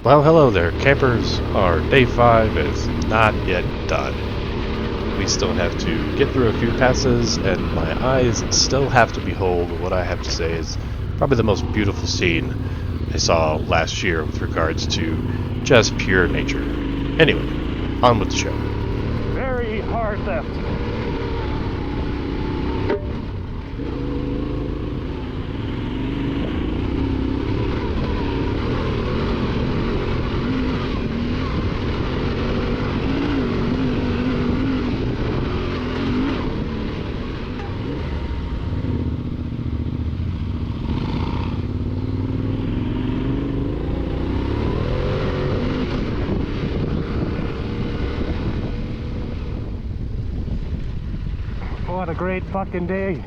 Well, hello there, campers. Our day 5 is not yet done. We still have to get through a few passes, and my eyes still have to behold what I have to say is probably the most beautiful scene I saw last year with regards to just pure nature. Anyway, on with the show. Very hard left. What a great fucking day.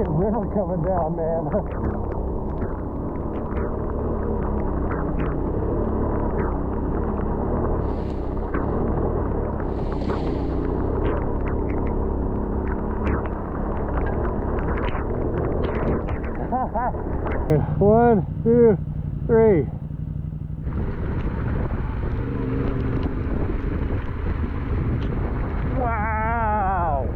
River coming down, man. One, two, three. Wow.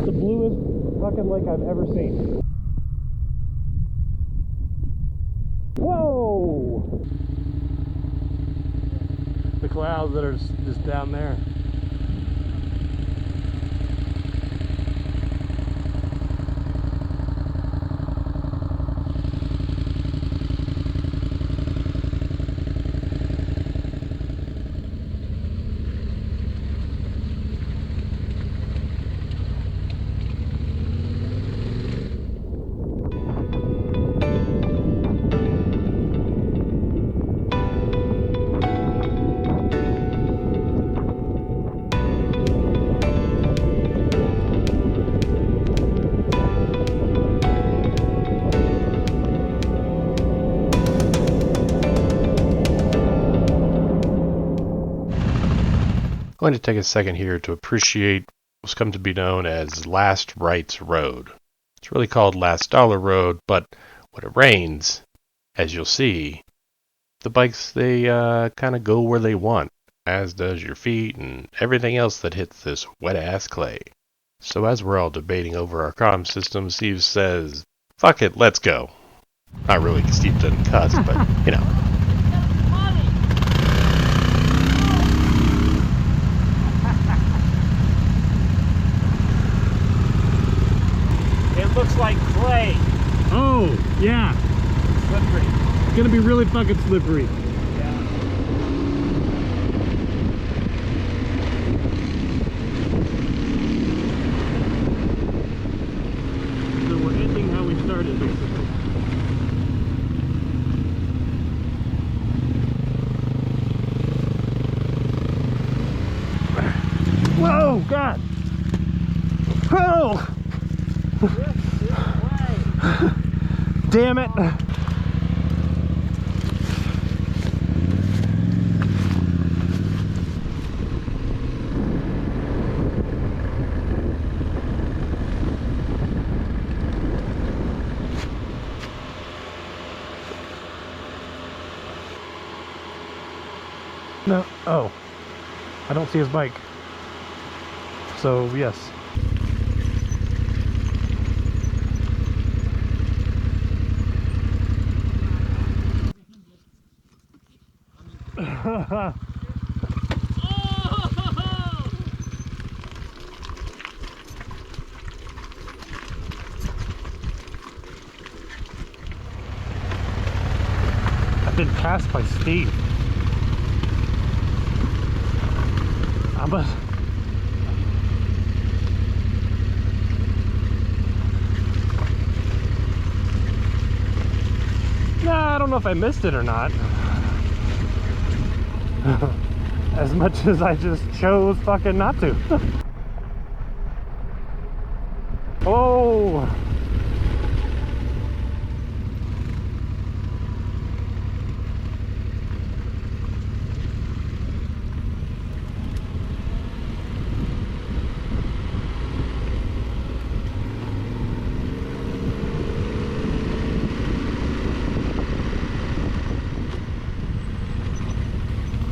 The bluest fucking lake I've ever seen. Whoa! The clouds that are just down there. I'm going to take a second here to appreciate what's come to be known as Last Rights Road. It's really called Last Dollar Road, but when it rains, as you'll see, the bikes, they kind of go where they want, as does your feet and everything else that hits this wet-ass clay. So as we're all debating over our comm system, Steve says, fuck it, let's go. Not really, because Steve doesn't cuss, but, you know. It looks like clay. Oh, yeah. Slippery. It's gonna be really fucking slippery. Yeah. So we're ending how we started, basically. Whoa, God. Oh! Damn it. No. Oh. I don't see his bike. So, yes. been passed by Steve. Nah, I don't know if I missed it or not. As much as I just chose fucking not to. Oh!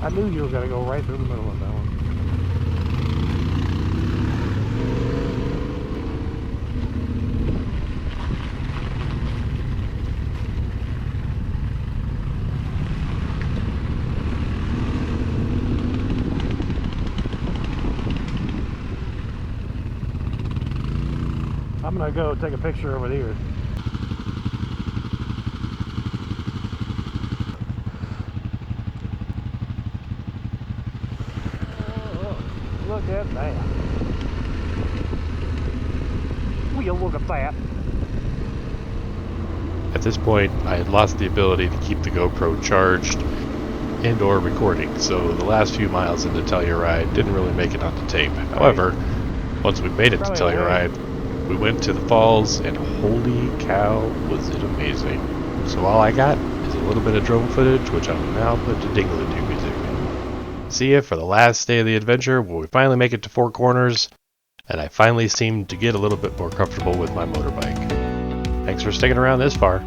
I knew you were gonna go right through the middle of that one. I'm gonna go take a picture over here. Look at that. Will you look at that? At this point, I had lost the ability to keep the GoPro charged and or recording, so the last few miles into Telluride didn't really make it onto tape. However, once we made it to Telluride, we went to the falls, and holy cow, was it amazing. So all I got is a little bit of drone footage, which I will now put to Dingle-a-Doo music. See ya for the last day of the adventure, where we finally make it to Four Corners, and I finally seem to get a little bit more comfortable with my motorbike. Thanks for sticking around this far.